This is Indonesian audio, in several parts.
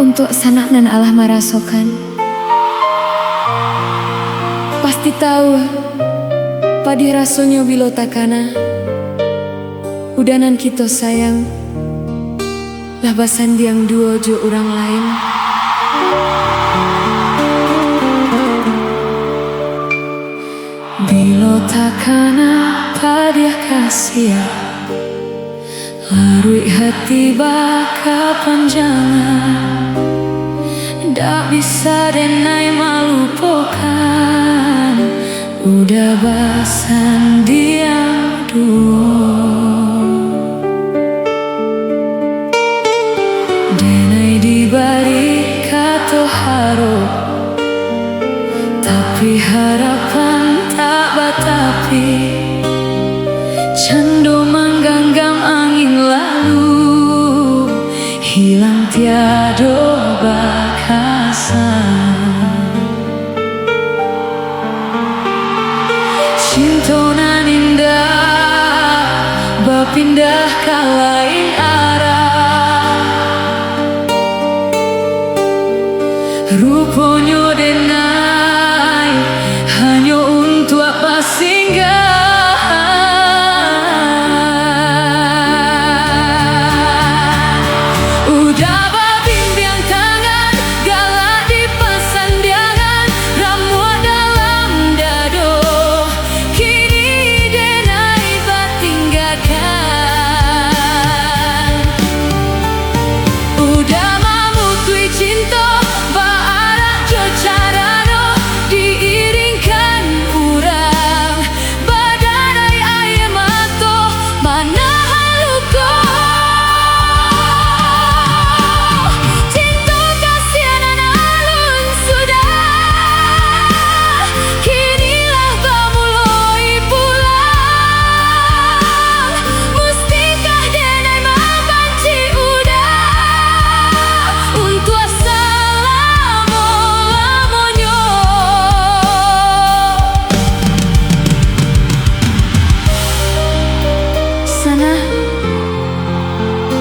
Untuk sanak nan Allah marasokan, pasti tahu padi rasulnya bilo takana. Udanan kita sayang, labasan diang duo jo orang lain. Bilo takana padi kasih, larui hati baka panjangan. Ndak bisa denai malupakan, udah basan dia duo. Denai dibalik kata harap, tapi harapan tak batapi. Candu menggenggam angin lalu, hilang tiada bakasan. Cinta nan indah berpindah ke lain arah. Rupanya denai hanya untuk apa singgah.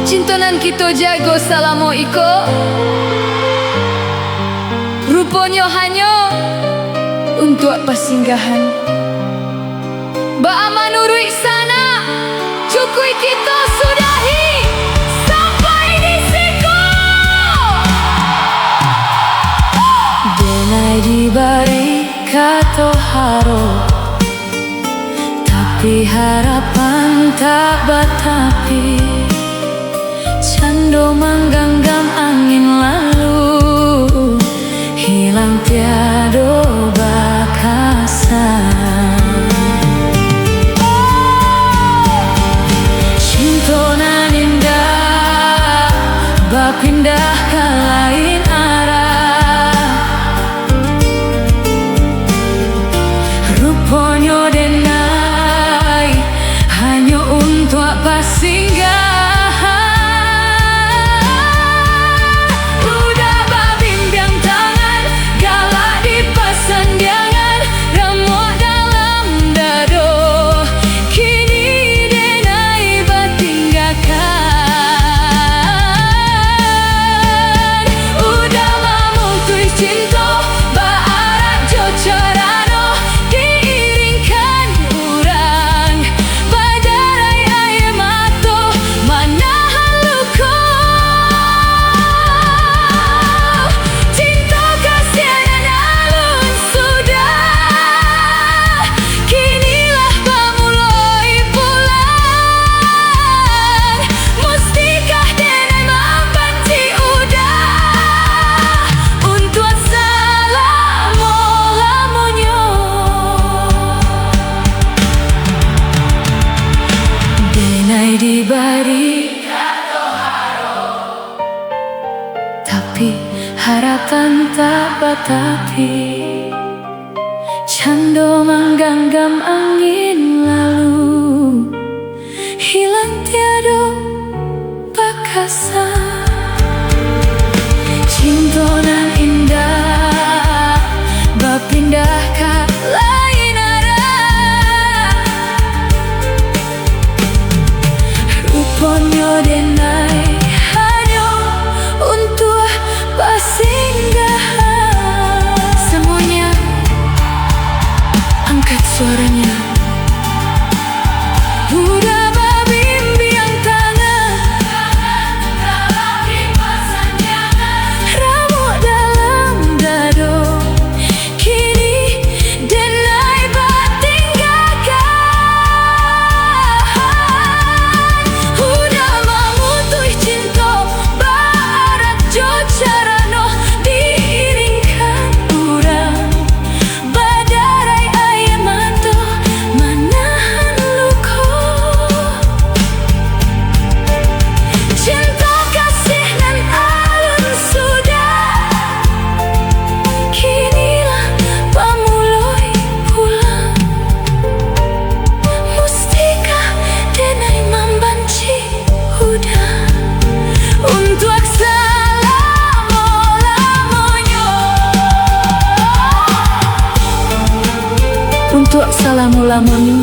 Cintonan kita jago salamo iko, rupanya hanya untuk persinggahan. Ba'ama nurui sana, cukui kita sudahi sampai di siku. Denai diberi kata harap, tapi harapan tak batapi. Candu menggenggam angin lalu, hilang tiada bakasan. Cinta nan indah berpindah ke lain arah. Rupanya denai hanya untuk apa singgah. Diberi tapi harapan tak batapi. Candu menggenggam angin lalu, hilang tiada bakasan. Cinta nan indah berpindah ke lain arah. ponyo denai hanya untuk pasinggahan. Semuanya angkat suaranya. Udah babimbiang tangan, rambut dalam dado, kini denai batinggalkan. Udah memutuh cinta barat jo carano diiringkan. Urang badarai air mata menahan luka. Cinta kasih nan alun sudah, kinilah pamuloi pulang. Mustikah denai membenci udah untuk selama-lamanya. Untuk selama-lamanya.